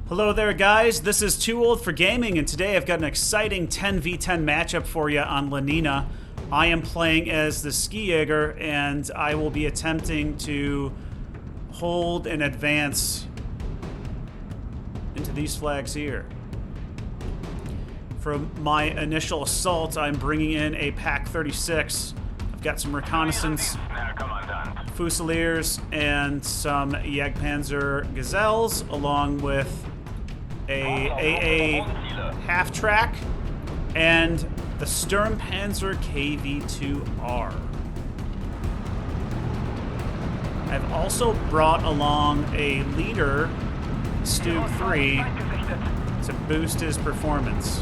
Hello there guys, this is Too Old for Gaming, and today I've got an exciting 10v10 matchup for you on Lenina. I am playing as the Ski Jaeger, and I will be attempting to hold and advance into these flags here. For my initial assault, I'm bringing in a Pack 36. I've got some reconnaissance Fusiliers and some Jagdpanzer Gazelles, along with a AA half-track and the Sturmpanzer KV-2R. I've also brought along a leader, Stug 3, to boost his performance.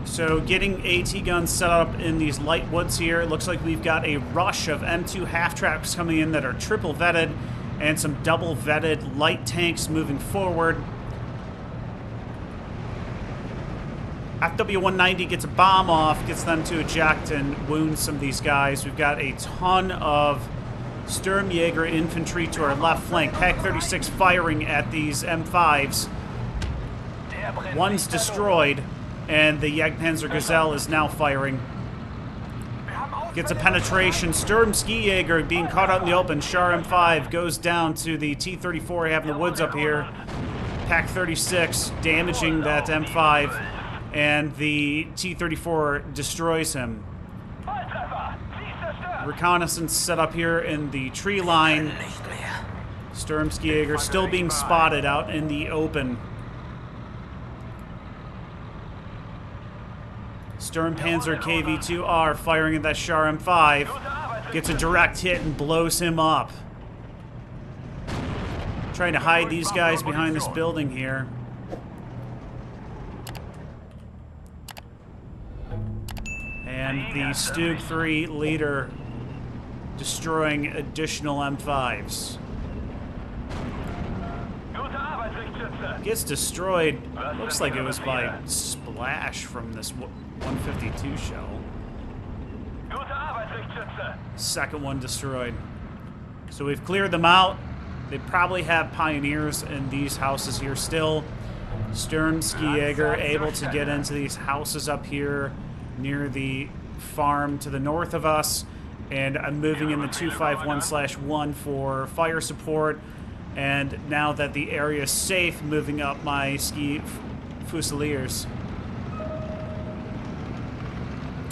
So getting AT guns set up in these light woods here, it looks like we've got a rush of M2 half-tracks coming in that are triple vetted, and some double vetted light tanks moving forward. FW-190 gets a bomb off, gets them to eject and wounds some of these guys. We've got a ton of Sturmjäger infantry to our left flank. Pack 36 firing at these M5s. One's destroyed, and the Jagdpanzer Gazelle is now firing. Gets a penetration. Sturm Ski Jaeger being caught out in the open. Char M5 goes down to the T-34 I have in the woods up here. Pack 36 damaging that M5, and the T-34 destroys him. Reconnaissance set up here in the tree line. Sturm Ski Jaeger still being spotted out in the open. Sturmpanzer KV-2R firing at that Char M5. Gets a direct hit and blows him up. Trying to hide these guys behind this building here. And the Stug 3 leader destroying additional M5s. Gets destroyed, looks like it was by splash from this 152 shell. Second one destroyed. So we've cleared them out. They probably have pioneers in these houses here still. Sturm Ski Jaeger able to get into these houses up here near the farm to the north of us. And I'm moving in the 251/1 for fire support. And now that the area is safe, moving up my Ski Fusiliers,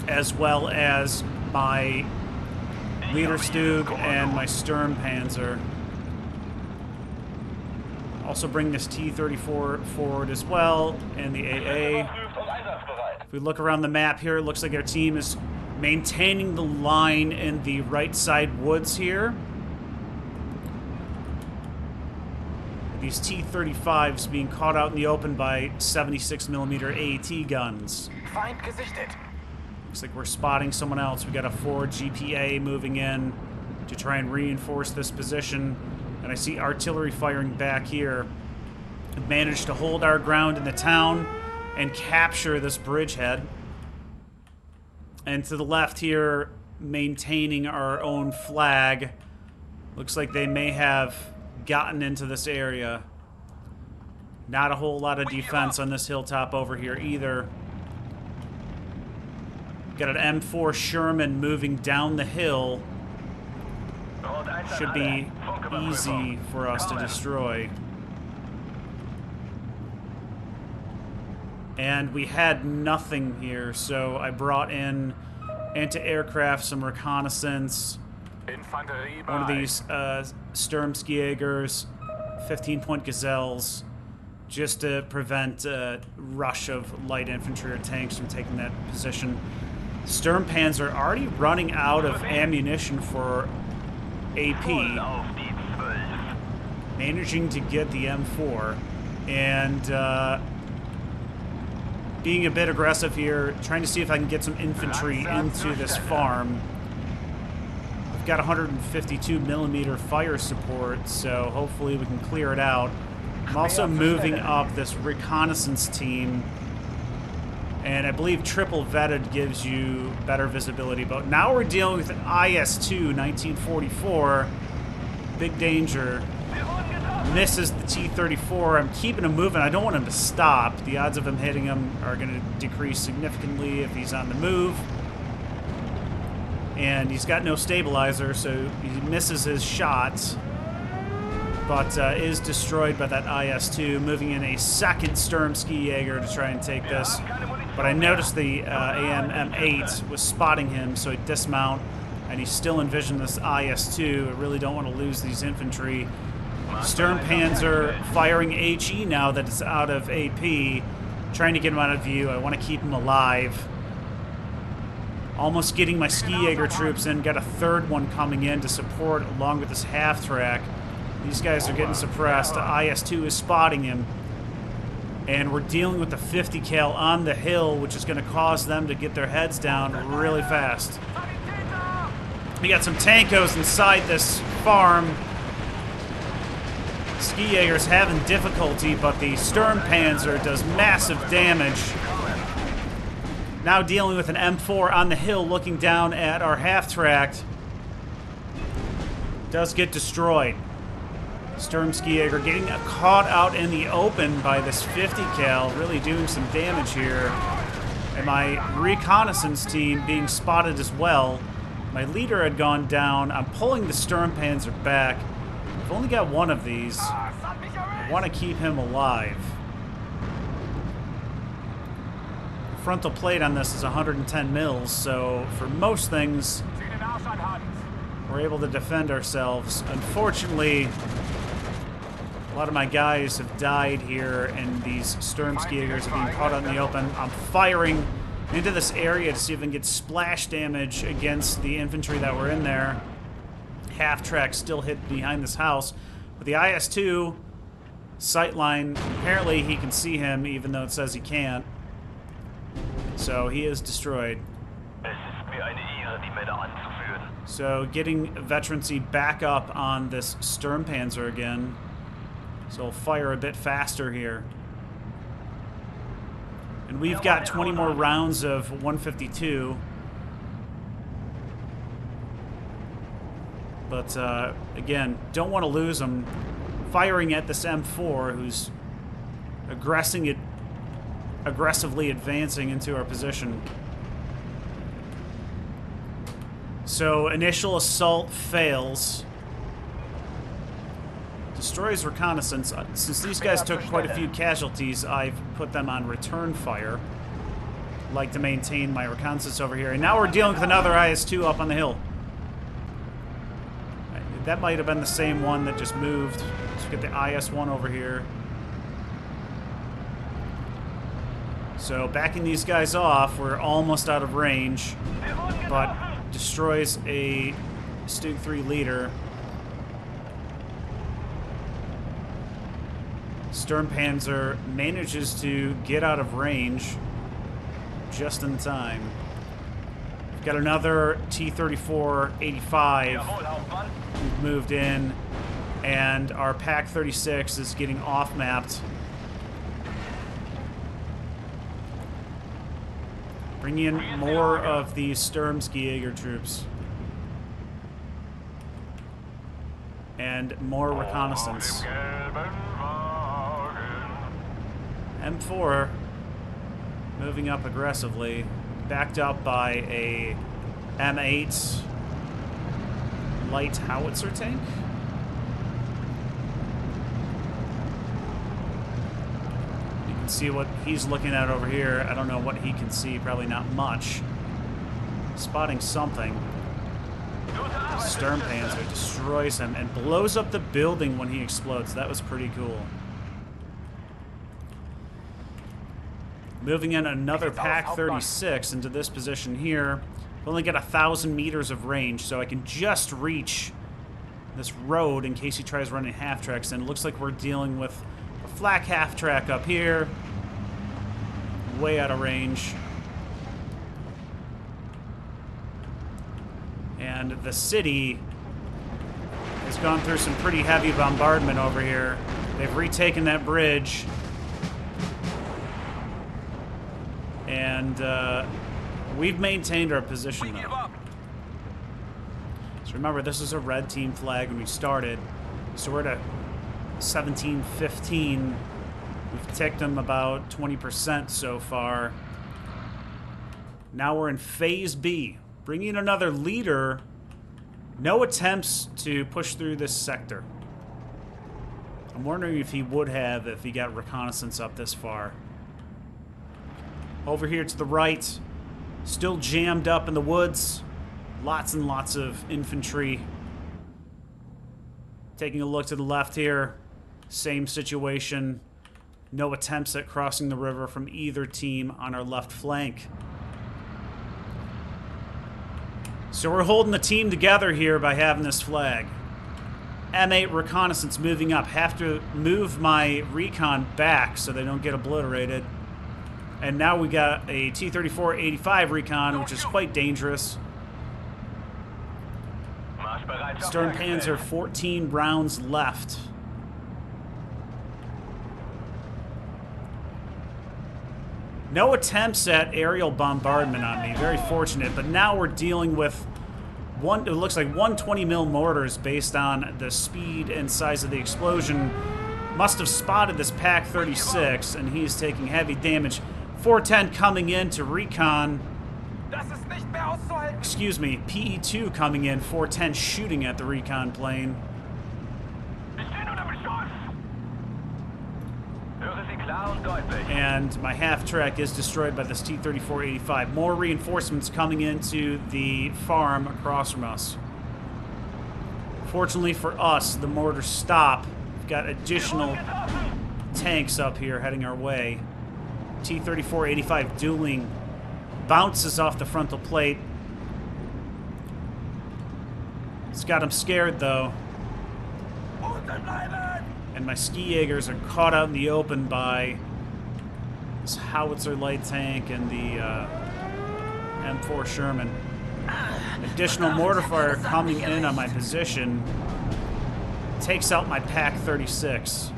as well as my Leader Stug and my Sturmpanzer. Also bring this T-34 forward as well, and the AA. If we look around the map here, it looks like our team is maintaining the line in the right side woods here. These T-35s being caught out in the open by 76mm AT guns. Feind gesichtet. Looks like we're spotting someone else. We got a 4 GPA moving in to try and reinforce this position. And I see artillery firing back here. We've managed to hold our ground in the town and capture this bridgehead. And to the left here, maintaining our own flag. Looks like they may have gotten into this area. Not a whole lot of defense on this hilltop over here either. Got an M4 Sherman moving down the hill. Should be easy for us to destroy. And we had nothing here, so I brought in anti-aircraft, some reconnaissance, one of these Sturm Ski Jaegers, 15-point Gazelles, just to prevent a rush of light infantry or tanks from taking that position. Sturmpanzer already running out of ammunition for AP, managing to get the M4, and being a bit aggressive here, trying to see if I can get some infantry into this farm. We've got 152mm fire support, so hopefully we can clear it out. I'm also moving up this reconnaissance team, and I believe triple vetted gives you better visibility. But now we're dealing with an IS-2 1944 big danger. Misses the T-34. I'm keeping him moving. I don't want him to stop. The odds of him hitting him are going to decrease significantly if he's on the move. And he's got no stabilizer, so he misses his shots. But is destroyed by that IS-2, moving in a second Sturm Ski Jaeger to try and take this. But I noticed the AM-M8 was spotting him, so he dismount, and he still envisioned this IS-2. I really don't want to lose these infantry. Sturmpanzer firing HE now that it's out of AP, trying to get him out of view. I want to keep him alive. Almost getting my Ski Jaeger troops in. Got a third one coming in to support along with this half-track. These guys are getting suppressed. IS-2 is spotting him. And we're dealing with the 50 cal on the hill, which is going to cause them to get their heads down really fast. We got some Tankos inside this farm. Ski Jaeger's having difficulty, but the Sturmpanzer does massive damage. Now dealing with an M4 on the hill, looking down at our half-track. Does get destroyed. Sturm Ski Jaeger getting caught out in the open by this 50 cal, really doing some damage here. And my reconnaissance team being spotted as well. My leader had gone down. I'm pulling the Sturmpanzer back. I've only got one of these. I want to keep him alive. The frontal plate on this is 110 mils, so for most things, we're able to defend ourselves. Unfortunately, a lot of my guys have died here, and these Sturm Ski Jaegers are being caught out in the open. I'm firing into this area to see if I can get splash damage against the infantry that were in there. Half-track still hit behind this house. But the IS-2 sightline, apparently he can see him even though it says he can't. So he is destroyed. So getting veterancy back up on this Sturmpanzer again. So we'll fire a bit faster here. And we've got 20 more rounds of 152. But, again, don't want to lose them. Firing at this M4, who's aggressively advancing into our position. So, initial assault fails. Destroys reconnaissance. Since these guys took quite a few casualties, I've put them on return fire. Like to maintain my reconnaissance over here. And now we're dealing with another IS-2 up on the hill. That might have been the same one that just moved. Let's get the IS-1 over here. So backing these guys off, we're almost out of range, but destroys a Stug 3 leader. Sturmpanzer manages to get out of range just in time. We've got another T-34-85 who've moved in, and our PAC-36 is getting off-mapped. Bringing in more of these Sturm Ski Jaeger troops. And more reconnaissance. M4 moving up aggressively, backed up by a M8 light howitzer tank. You can see what he's looking at over here. I don't know what he can see, probably not much. Spotting something. Sturmpanzer destroys him and blows up the building when he explodes. That was pretty cool. Moving in another PAC-36 into this position here. I've only got 1,000 meters of range, so I can just reach this road in case he tries running half-tracks. And it looks like we're dealing with a flak half-track up here. Way out of range. And the city has gone through some pretty heavy bombardment over here. They've retaken that bridge. And we've maintained our position, though. So remember, this is a red team flag when we started. So we're at a 17-15. We've ticked them about 20% so far. Now we're in Phase B. Bringing another leader. No attempts to push through this sector. I'm wondering if he would have if he got reconnaissance up this far. Over here to the right, still jammed up in the woods. Lots and lots of infantry. Taking a look to the left here, same situation. No attempts at crossing the river from either team on our left flank. So we're holding the team together here by having this flag. M8 reconnaissance moving up. Have to move my recon back so they don't get obliterated. And now we got a T-34-85 recon, which is quite dangerous. Sturmpanzer, 14 rounds left. No attempts at aerial bombardment on me. Very fortunate. But now we're dealing with it looks like 120 mil mortars based on the speed and size of the explosion. Must have spotted this PAC-36, and he's taking heavy damage. 410 coming in to recon. Excuse me, PE2 coming in. 410 shooting at the recon plane. And my half-track is destroyed by this T-34-85. More reinforcements coming into the farm across from us. Fortunately for us, the mortars stop. We've got additional tanks up here heading our way. T-34-85 dueling. Bounces off the frontal plate. It's got him scared, though. And my ski Jaegers are caught out in the open by this howitzer light tank and the M4 Sherman. Additional mortar fire coming in on my position takes out my PAC-36.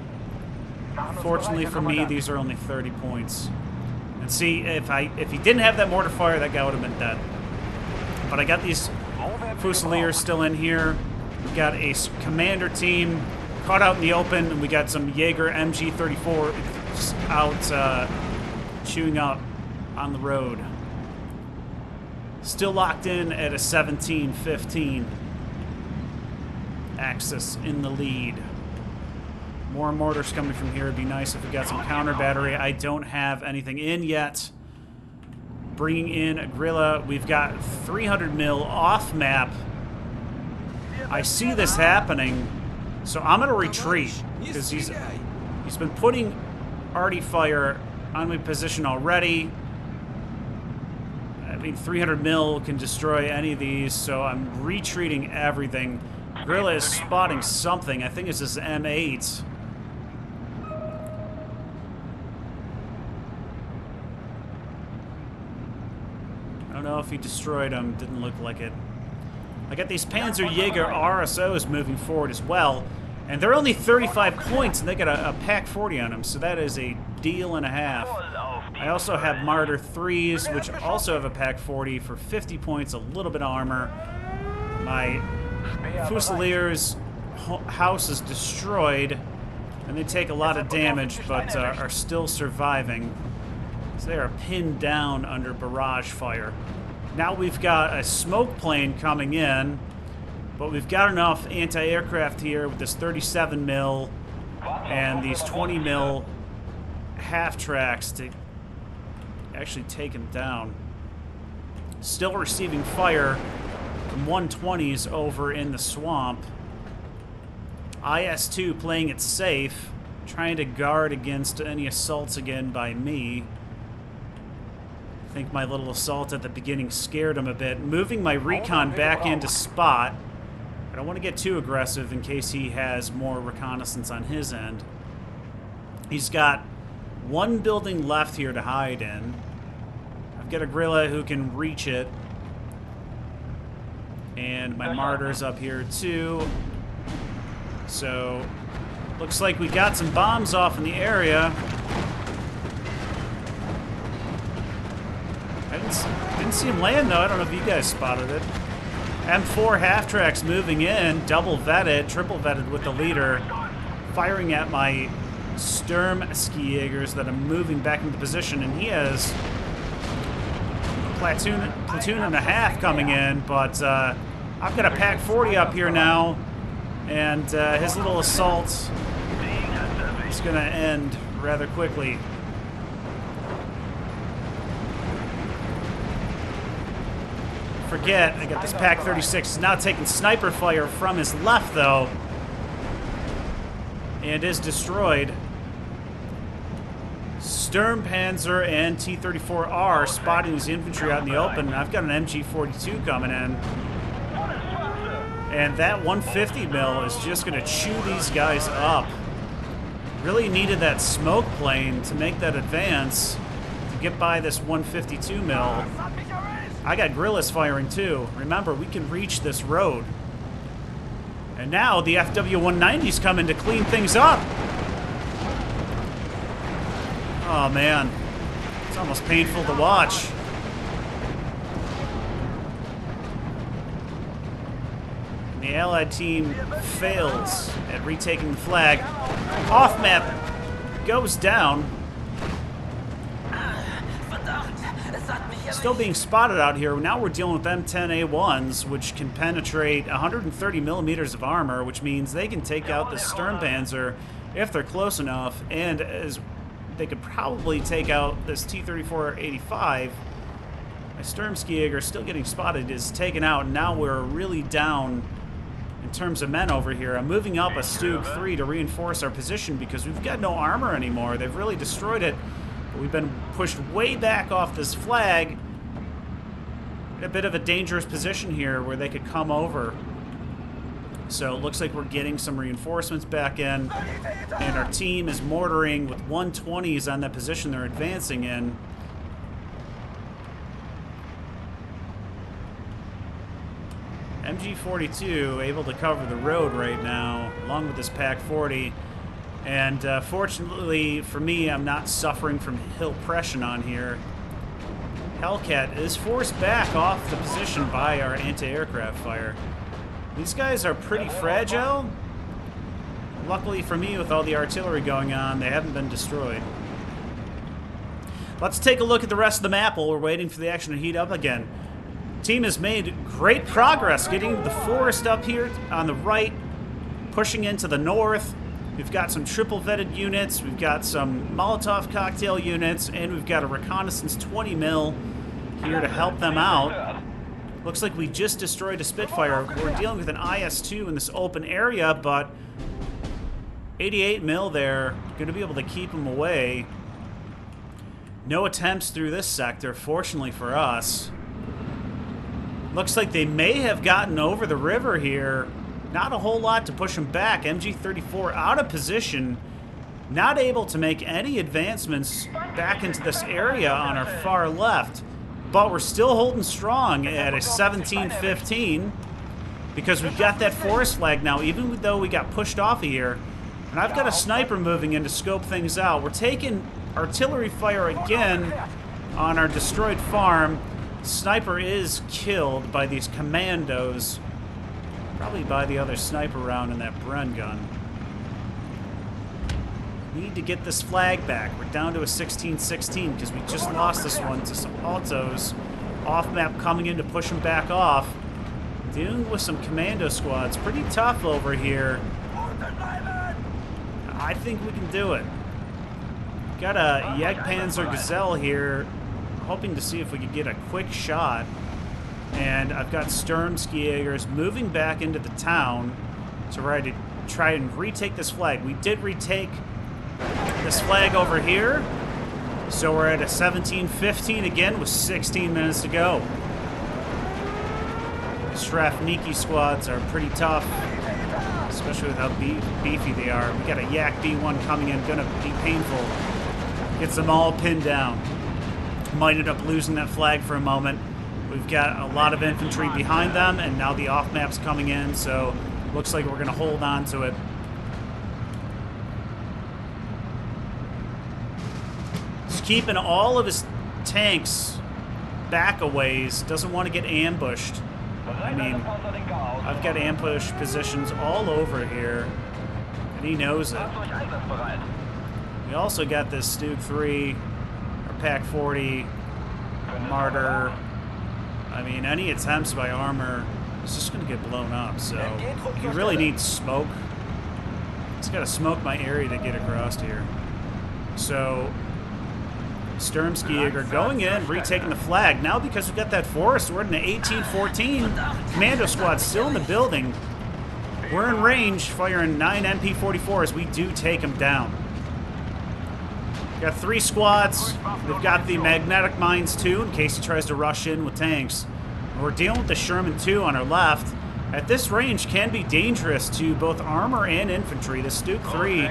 Fortunately for me, these are only 30 points. And see, if he didn't have that mortar fire, that guy would have been dead. But I got these Fusiliers still in here. We've got a commander team caught out in the open, and we got some Jaeger MG-34 out chewing up on the road. Still locked in at a 17-15. Axis in the lead. More mortars coming from here. It'd be nice if we got some counter battery. I don't have anything in yet. Bringing in a guerrilla. We've got 300 mil off map. I see this happening. So I'm going to retreat, because he's been putting arty fire on my position already. I mean, 300 mil can destroy any of these, so I'm retreating everything. Guerrilla is spotting something. I think it's this M8. I don't know if he destroyed him. Didn't look like it. I got these Panzer Jaeger RSOs moving forward as well, and they're only 35 points, and they got a PAC-40 on them, so that is a deal and a half. I also have Martyr 3s, which also have a PAC-40 for 50 points, a little bit of armor. My Fusiliers' house is destroyed, and they take a lot of damage, but are still surviving. So they are pinned down under barrage fire. Now we've got a smoke plane coming in, but we've got enough anti-aircraft here with this 37 mil and these 20 mil half-tracks to actually take him down. Still receiving fire from 120s over in the swamp. IS-2 playing it safe, trying to guard against any assaults again by me. I think my little assault at the beginning scared him a bit. Moving my recon back into spot. I don't want to get too aggressive in case he has more reconnaissance on his end. He's got one building left here to hide in. I've got a guerrilla who can reach it. And my Martyr's up here too. So, looks like we got some bombs off in the area. I didn't see him land, though. I don't know if you guys spotted it. M4 half-tracks moving in, double vetted, triple vetted with the leader, firing at my Sturm ski Jaegers that are moving back into position, and he has platoon and a half coming in, but I've got a Pack 40 up here now, and his little assault is going to end rather quickly. Forget, I got this Pack 36. He's now taking sniper fire from his left, though, and is destroyed. Sturmpanzer and T-34R spotting his infantry out in the open, and I've got an MG-42 coming in. And that 150 mil is just going to chew these guys up. Really needed that smoke plane to make that advance to get by this 152 mil. I got guerrillas firing too. Remember, we can reach this road. And now the FW-190's coming to clean things up. Oh man, it's almost painful to watch. And the Allied team fails at retaking the flag. Off map goes down. Still being spotted out here. Now we're dealing with M10A1s, which can penetrate 130 millimeters of armor, which means they can take out the Sturmpanzer if they're close enough, and as they could probably take out this T-34-85. My Sturmskijager still getting spotted, is taken out, and now we're really down in terms of men over here. I'm moving up a Stug 3 to reinforce our position because we've got no armor anymore. They've really destroyed it. But we've been pushed way back off this flag. In a bit of a dangerous position here where they could come over. So it looks like we're getting some reinforcements back in, and our team is mortaring with 120s on that position they're advancing in. MG-42 able to cover the road right now, along with this Pack 40. And fortunately for me, I'm not suffering from hill pression on here. Hellcat is forced back off the position by our anti-aircraft fire. These guys are pretty fragile. Luckily for me, with all the artillery going on, they haven't been destroyed. Let's take a look at the rest of the map while we're waiting for the action to heat up again. Team has made great progress getting the forest up here on the right, pushing into the north. We've got some triple vetted units, we've got some Molotov cocktail units, and we've got a reconnaissance 20 mil here to help them out. Looks like we just destroyed a Spitfire. We're dealing with an IS-2 in this open area, but 88 mil there, going to be able to keep them away. No attempts through this sector, fortunately for us. Looks like they may have gotten over the river here. Not a whole lot to push them back. MG-34 out of position, not able to make any advancements back into this area on our far left. But we're still holding strong at a 17-15 because we've got that forest flag now, even though we got pushed off of here. And I've got a sniper moving in to scope things out. We're taking artillery fire again on our destroyed farm. Sniper is killed by these commandos. Probably by the other sniper round in that Bren gun. Need to get this flag back. We're down to a 16-16 because we just lost this one to some Altos. Off map coming in to push them back off. Dealing with some commando squads. Pretty tough over here. I think we can do it. Got a Jagdpanzer Gazelle here. Hoping to see if we could get a quick shot. And I've got Sturmskijaegers moving back into the town to try and retake this flag. We did retake this flag over here. So we're at a 17-15 again with 16 minutes to go. The Strafniki squads are pretty tough, especially with how beefy they are. We got a Yak B1 coming in, gonna be painful. Gets them all pinned down. Might end up losing that flag for a moment. We've got a lot of infantry behind them, and now the off map's coming in, so looks like we're gonna hold on to it. He's keeping all of his tanks back a ways, doesn't want to get ambushed. I mean, I've got ambush positions all over here, and he knows it. We also got this Stug 3, or Pack 40, Martyr. I mean, any attempts by armor is just going to get blown up, so he really needs smoke. He's got to smoke my area to get across here. So, Sturmskier going in, retaking the flag. Now, because we've got that forest, we're in an 18-14. Commando squad still in the building. We're in range, firing 9 MP44s. We do take him down. Got 3 squads. We've got the magnetic mines too, in case he tries to rush in with tanks. We're dealing with the Sherman 2 on our left. At this range, can be dangerous to both armor and infantry. The Stug 3,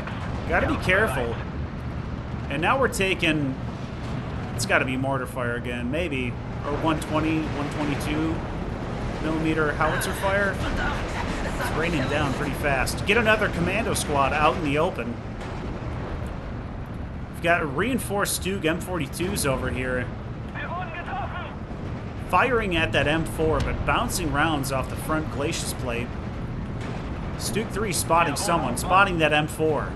got to be careful. And now we're taking, it's got to be mortar fire again, maybe, or 120, 122 millimeter howitzer fire. It's raining down pretty fast. Get another commando squad out in the open. We've got reinforced Stug M42s over here, firing at that M4, but bouncing rounds off the front glacis plate. Stug 3 spotting someone, spotting that M4.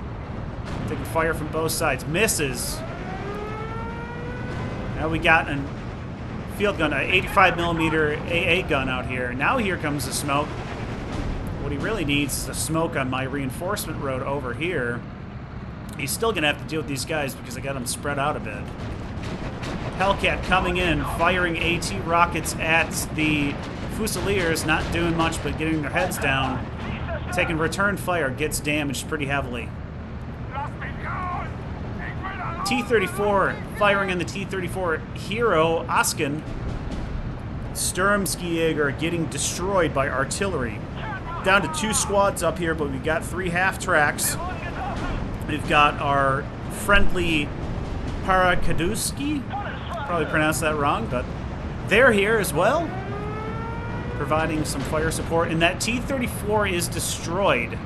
Taking fire from both sides. Misses. Now we got a field gun, an 85 millimeter AA gun out here. Now here comes the smoke. What he really needs is the smoke on my reinforcement road over here. He's still going to have to deal with these guys because I got them spread out a bit. Hellcat coming in, firing AT rockets at the Fusiliers, not doing much but getting their heads down. Taking return fire, gets damaged pretty heavily. T-34, firing on the T-34 hero, Asken. Sturmskier getting destroyed by artillery. Down to 2 squads up here, but we've got 3 half tracks. We've got our friendly Parakaduski. Probably pronounced that wrong, but they're here as well, providing some fire support. And that T-34 is destroyed.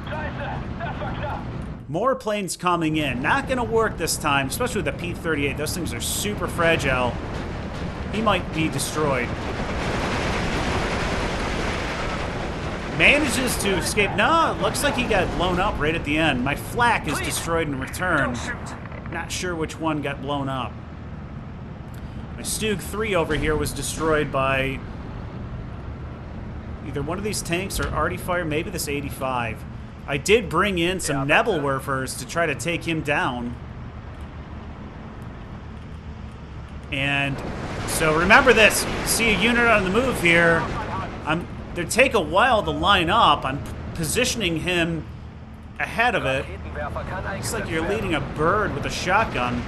More planes coming in. Not going to work this time, especially with the P-38. Those things are super fragile. He might be destroyed. Manages to escape. No, looks like he got blown up right at the end. My flak is destroyed in return. Not sure which one got blown up. My Stug 3 over here was destroyed by either one of these tanks or arty fire, maybe this 85. I did bring in some Nebelwerfers to try to take him down. And so remember this. See a unit on the move here. They take a while to line up. I'm positioning him ahead of it. Looks like you're leading a bird with a shotgun.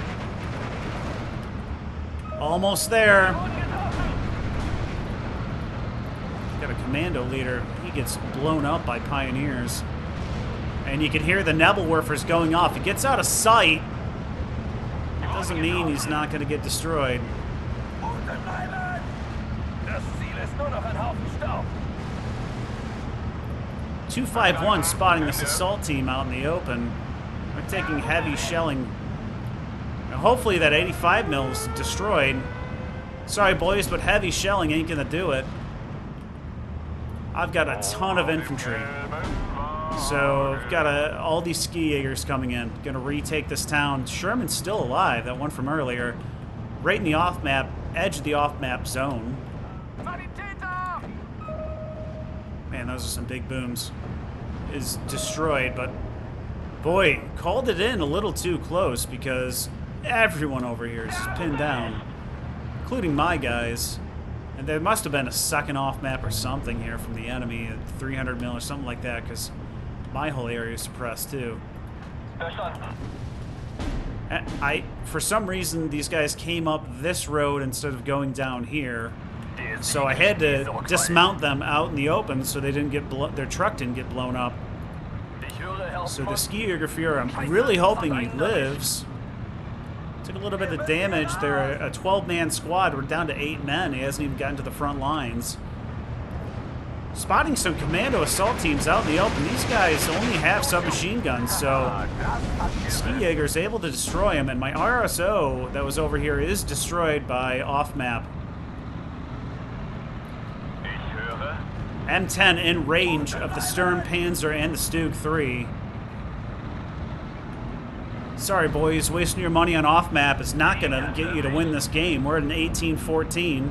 Almost there. Got a commando leader. He gets blown up by Pioneers. And you can hear the Nebelwerfers going off. He gets out of sight. It doesn't mean he's not going to get destroyed. 251 spotting this assault team out in the open. We're taking heavy shelling. Now hopefully that 85 mil's destroyed. Sorry boys, but heavy shelling ain't gonna do it. I've got a ton of infantry. So I've got all these ski Jaegers coming in. Gonna retake this town. Sherman's still alive, that one from earlier. Right in the off-map, edge of the off-map zone. Man, those are some big booms. Is destroyed, but boy, called it in a little too close because everyone over here is pinned down, including my guys. And there must have been a second off map or something here from the enemy at 300 mil or something like that, because my whole area is suppressed too. For some reason, these guys came up this road instead of going down here. So I had to dismount them out in the open so they didn't get their truck didn't get blown up. So the ski Führer, I'm really hoping he lives. Took a little bit of damage. They're a 12-man squad. We're down to 8 men. He hasn't even gotten to the front lines. Spotting some commando assault teams out in the open. These guys only have submachine guns, so Ski Jaeger's able to destroy them. And my RSO that was over here is destroyed by off-map. M10 in range of the Sturmpanzer and the Stug 3. Sorry, boys, wasting your money on off-map is not going to get you to win this game. We're at an 18-14.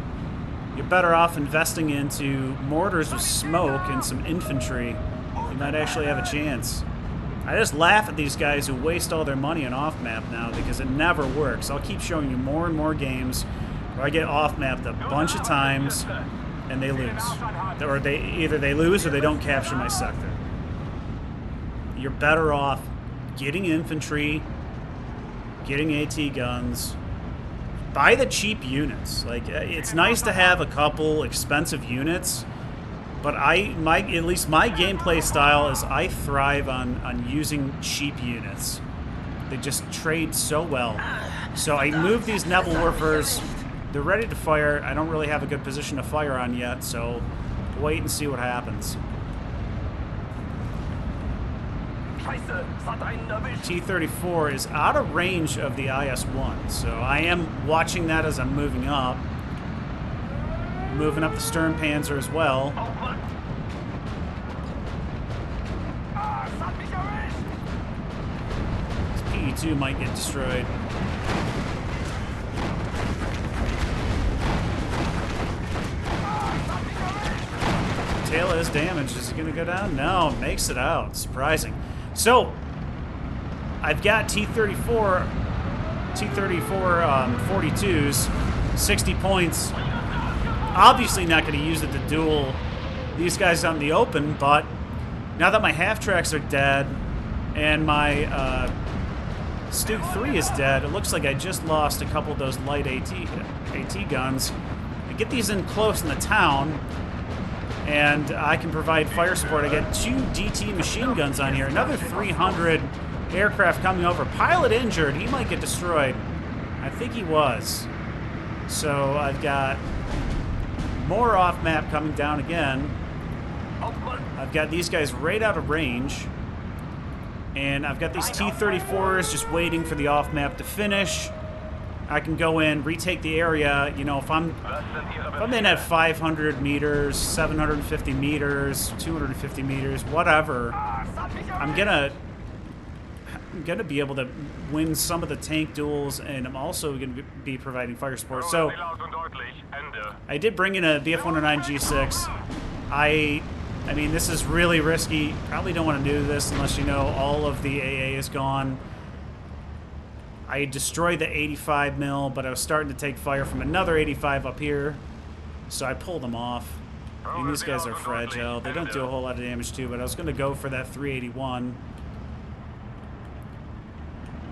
You're better off investing into mortars with smoke and some infantry. You might actually have a chance. I just laugh at these guys who waste all their money on off-map now because it never works. I'll keep showing you more and more games where I get off-mapped a bunch of times and they lose. Or either they lose or they don't capture my sector. You're better off getting infantry, getting AT guns. Buy the cheap units. Like, it's nice to have a couple expensive units, but at least my gameplay style is I thrive on using cheap units. They just trade so well. So I move these Nebelwerfers. They're ready to fire. I don't really have a good position to fire on yet, so wait and see what happens. T-34 is out of range of the IS-1, so I am watching that as I'm moving up. Moving up the Sturmpanzer as well. This PE-2 might get destroyed. Tail is damaged. Is it going to go down? No, makes it out. Surprising. So, I've got T-34 42s, 60 points. Obviously not going to use it to duel these guys out in the open, but now that my half-tracks are dead and my Stug 3 is dead, it looks like I just lost a couple of those light AT guns. I get these in close in the town, and I can provide fire support. I get 2 DT machine guns on here. Another 300 aircraft coming over. Pilot injured. He might get destroyed. I think he was. So I've got more off-map coming down again. I've got these guys right out of range. And I've got these T-34s just waiting for the off-map to finish. I can go in, retake the area. You know, if I'm in at 500 meters, 750 meters, 250 meters, whatever, I'm gonna be able to win some of the tank duels, and I'm also gonna be providing fire support. So I did bring in a BF-109 G6. I mean, this is really risky. Probably don't want to do this unless you know all of the AA is gone. I destroyed the 85 mil, but I was starting to take fire from another 85 up here, so I pulled them off. I mean, these guys are fragile. They don't do a whole lot of damage too, but I was going to go for that 381.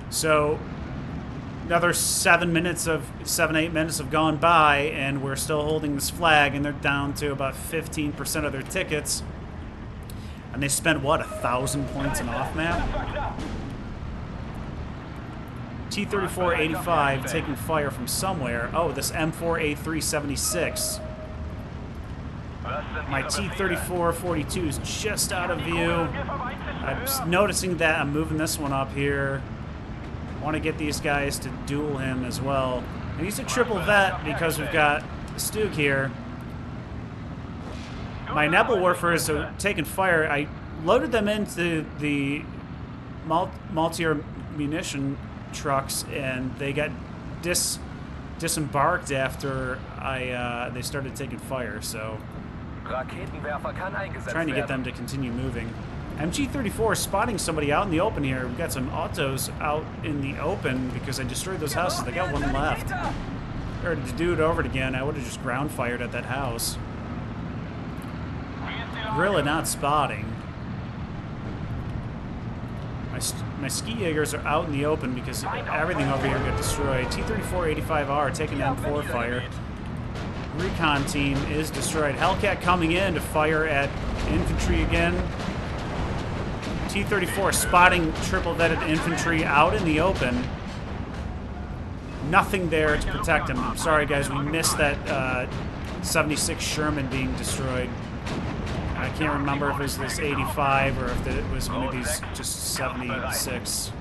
So another 8 minutes have gone by, and we're still holding this flag, and they're down to about 15% of their tickets. And they spent, what, 1,000 points in off-map? T-34-85 taking fire from somewhere. Oh, this M4A376. My T-34-42 is just out of view. I'm noticing that. I'm moving this one up here. Want to get these guys to duel him as well. And he's a triple vet because we've got Stug here. My Nebelwerfers are taking fire. I loaded them into the multi-year munition trucks, and they got disembarked after they started taking fire, so trying to get them to continue moving. MG-34 is spotting somebody out in the open here. We've got some autos out in the open because I destroyed those houses. They got one left. Or to do it over again, I would have just ground fired at that house. Really not spotting. My ski Jaegers are out in the open because everything over here got destroyed. T-34-85R taking M4 fire. Recon team is destroyed. Hellcat coming in to fire at infantry again. T-34 spotting triple-vetted infantry out in the open. Nothing there to protect him. I'm sorry, guys, we missed that 76 Sherman being destroyed. I can't remember if it was this 85 or if it was one of these just 76.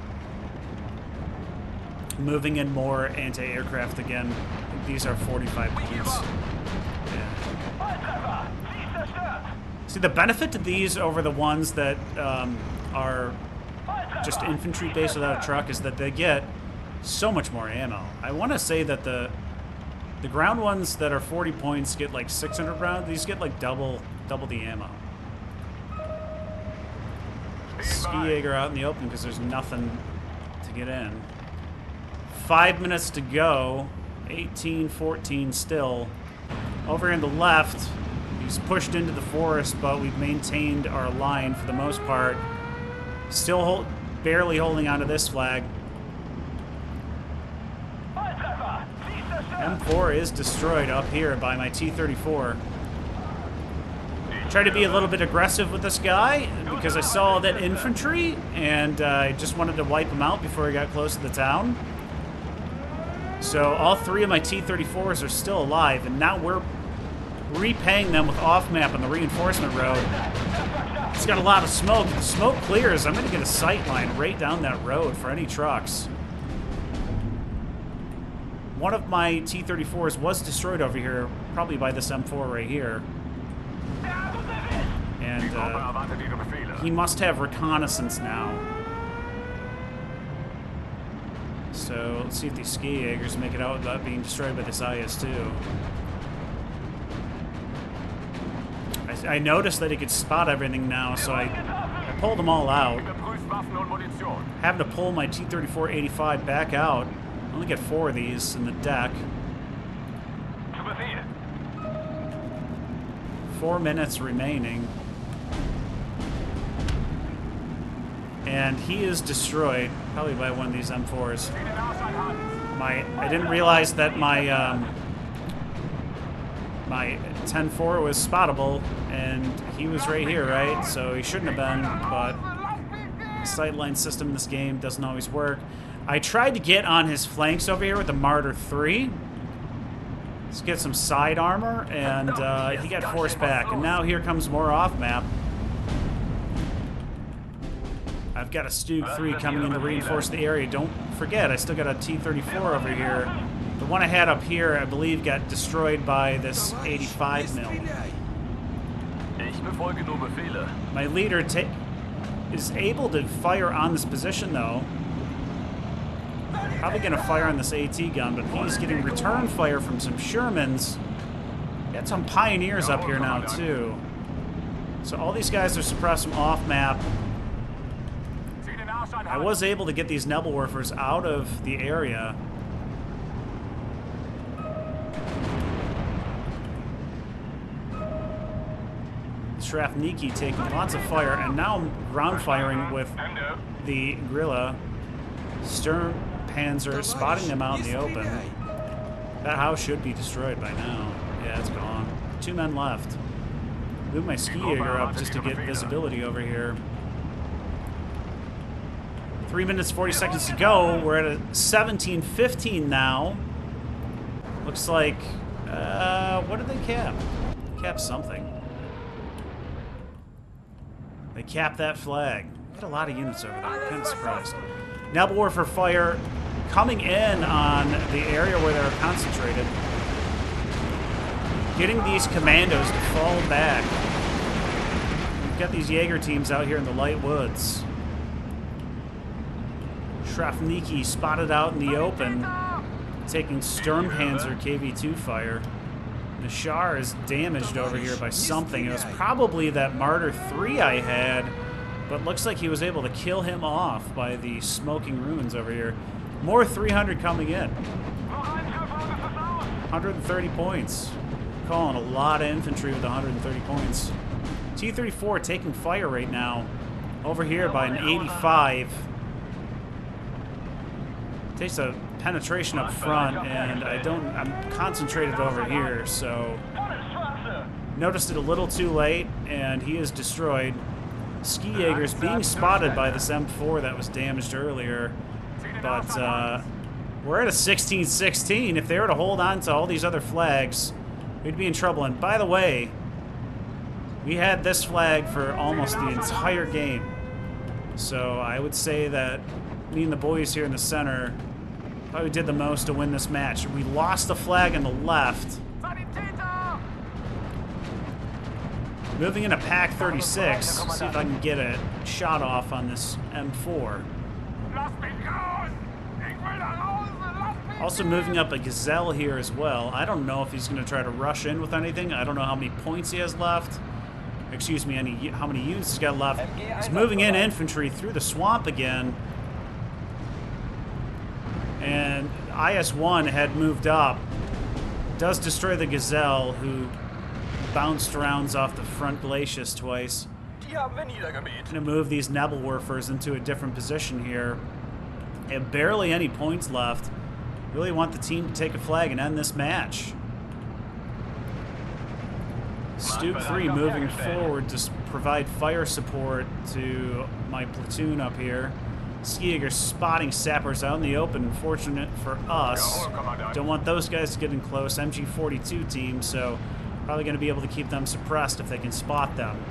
Moving in more anti-aircraft again. I think these are 45 points. Yeah. See, the benefit to these over the ones that are just infantry based without a truck is that they get so much more ammo. I want to say that the ground ones that are 40 points get like 600 rounds. These get like double the ammo. Ski Jaeger out in the open because there's nothing to get in. 5 minutes to go. 18-14 still. Over here on the left, he's pushed into the forest, but we've maintained our line for the most part. Still barely holding onto this flag. M4 is destroyed up here by my T-34. Tried to be a little bit aggressive with this guy because I saw that infantry, and I just wanted to wipe him out before he got close to the town. So all 3 of my T-34s are still alive, and now we're repaying them with off-map on the reinforcement road. It's got a lot of smoke. If the smoke clears, I'm going to get a sight line right down that road for any trucks. One of my T-34s was destroyed over here, probably by this M4 right here. And he must have reconnaissance now. So let's see if these Ski Jaegers make it out without being destroyed by this IS-2. I noticed that he could spot everything now, so I pulled them all out. Having to pull my T-34-85 back out. I only get 4 of these in the deck. 4 minutes remaining. And he is destroyed, probably by one of these M4s. I didn't realize that my my 10-4 was spottable, and he was right here, right? So he shouldn't have been, but the sightline system in this game doesn't always work. I tried to get on his flanks over here with the Martyr 3. Let's get some side armor, and he got forced back. And now here comes more off-map. I've got a Stug 3 coming in to reinforce the area. Don't forget, I still got a T-34 over here. The one I had up here, I believe, got destroyed by this 85 mil. My leader is able to fire on this position, though. Probably going to fire on this AT gun, but he's getting return fire from some Shermans. Got some Pioneers up here now, too. So all these guys are suppressed from off-map. I was able to get these Nebelwerfers out of the area. Shrapniki taking lots of fire, and now I'm ground firing with the Grilla. Sturm Panzer spotting them out in the open. That house should be destroyed by now. Yeah, it's gone. 2 men left. Move my Ski Jaeger up just to get visibility over here. 3 minutes, 40 seconds to go. We're at a 17-15 now. Looks like, what did they cap? Cap something. They capped that flag. Got a lot of units over there. I'm kind of surprised. Nebelwerfer fire coming in on the area where they're concentrated. Getting these commandos to fall back. We've got these Jaeger teams out here in the light woods. Shrapniki spotted out in the open, taking Sturmpanzer KV-2 fire. Nishar is damaged over here by something. It was probably that Martyr 3 I had, but looks like he was able to kill him off by the smoking ruins over here. More 300 coming in. 130 points. Calling a lot of infantry with 130 points. T-34 taking fire right now. Over here by an 85. Takes a penetration up front, and I'm concentrated over here, so noticed it a little too late, and he is destroyed. Ski Jaeger's being spotted by this M4 that was damaged earlier, but we're at a 16-16. If they were to hold on to all these other flags, we'd be in trouble. And by the way, we had this flag for almost the entire game, so I would say that me and the boys here in the center probably did the most to win this match. We lost the flag on the left. Moving in a Pack 36. See if I can get a shot off on this M4. Also moving up a Gazelle here as well. I don't know if he's going to try to rush in with anything. I don't know how many points he has left. Excuse me, how many units he's got left. He's moving in infantry through the swamp again. And IS-1 had moved up. Does destroy the Gazelle, who bounced rounds off the front glacis twice. Gonna move these Nebelwerfers into a different position here. They have barely any points left. Really want the team to take a flag and end this match. Stuke 3 moving forward to provide fire support to my platoon up here. Skiager spotting sappers out in the open. Fortunate for us. Don't want those guys to get in close. MG42 team, so probably going to be able to keep them suppressed if they can spot them.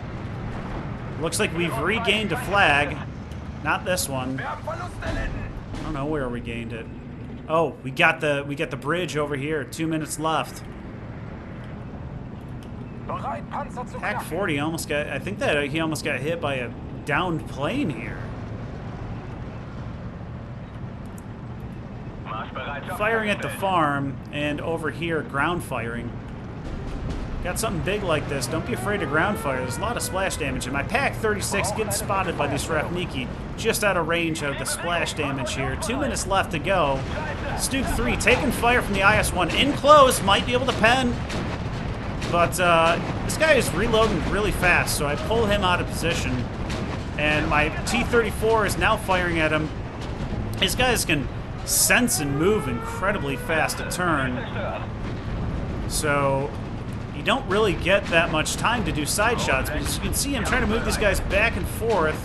Looks like we've regained a flag. Not this one. I don't know where we gained it. Oh, we got the bridge over here. 2 minutes left. Pack 40 almost got, I think that he almost got hit by a downed plane here. Firing at the farm, and over here ground firing. Got something big like this, don't be afraid of ground fire. There's a lot of splash damage, and my Pack 36 getting spotted by these Rafniki just out of range of the splash damage here. 2 minutes left to go. Stuke 3 taking fire from the IS-1 in close, might be able to pen. But this guy is reloading really fast, so I pull him out of position. And my T-34 is now firing at him. These guys can sense and move incredibly fast a turn. So you don't really get that much time to do side shots. But as you can see, I'm trying to move these guys back and forth.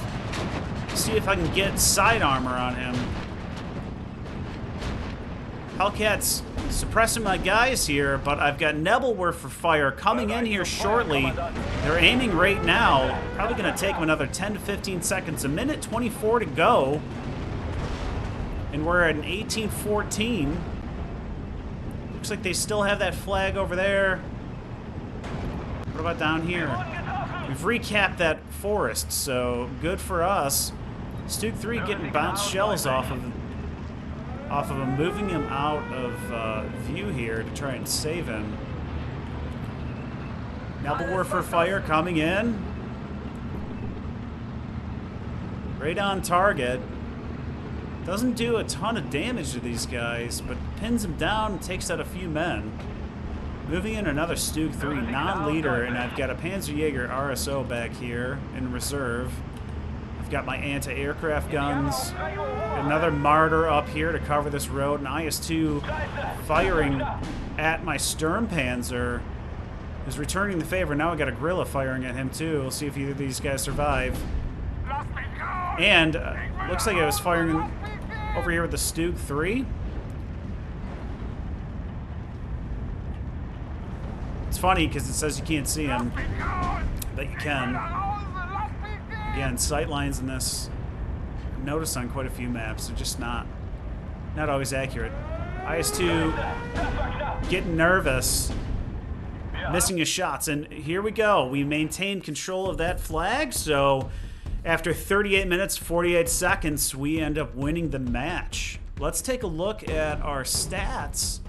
See if I can get side armor on him. Hellcat's suppressing my guys here, but I've got Nebelwerfer fire coming in here shortly. They're aiming right now. Probably going to take them another 10 to 15 seconds. A minute 24 to go. And we're at an 18-14. Looks like they still have that flag over there. What about down here? We've recapped that forest, so good for us. Stuke 3 getting bounced shells off of him, moving him out of view here to try and save him. Nebelwerfer fire coming in. Right on target. Doesn't do a ton of damage to these guys, but pins them down and takes out a few men. Moving in another Stuke 3 non-leader, and I've got a Panzerjäger RSO back here in reserve. I've got my anti-aircraft guns. Another Martyr up here to cover this road, and IS-2 firing at my Sturmpanzer is returning the favor. Now I got a Guerrilla firing at him too. We'll see if either of these guys survive. And looks like I was firing over here with the Stuke 3. It's funny because it says you can't see him, but you can. Again, sight lines in this, I've noticed on quite a few maps, they're just not always accurate. IS-2 getting nervous, missing his shots, and here we go. We maintained control of that flag, so after 38 minutes, 48 seconds, we end up winning the match. Let's take a look at our stats.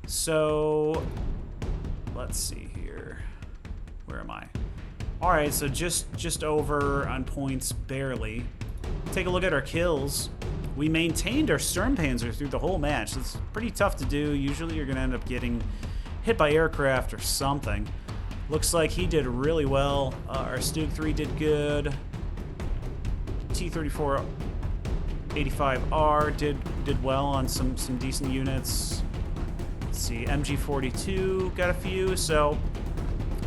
So, let's see here. Where am I? All right, so just over on points, barely. Take a look at our kills. We maintained our Sturmpanzer through the whole match. It's pretty tough to do. Usually you're gonna end up getting hit by aircraft or something. Looks like he did really well. Our Stuke 3 did good. T-34 85R did well on some decent units. Let's see, MG42 got a few, so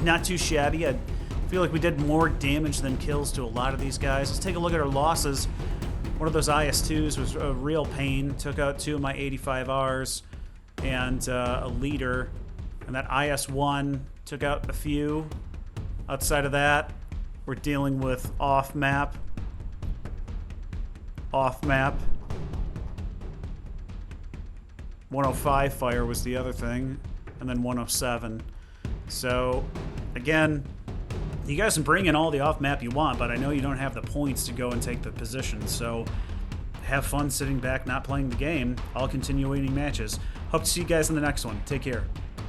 not too shabby. I feel like we did more damage than kills to a lot of these guys. Let's take a look at our losses. One of those IS-2s was a real pain. Took out 2 of my 85Rs and a leader. And that IS-1 took out a few. Outside of that, we're dealing with off-map. Off-map. 105 fire was the other thing. And then 107. So, again, You guys can bring in all the off-map you want, but I know you don't have the points to go and take the position, so have fun sitting back, not playing the game. I'll continue winning matches. Hope to see you guys in the next one. Take care.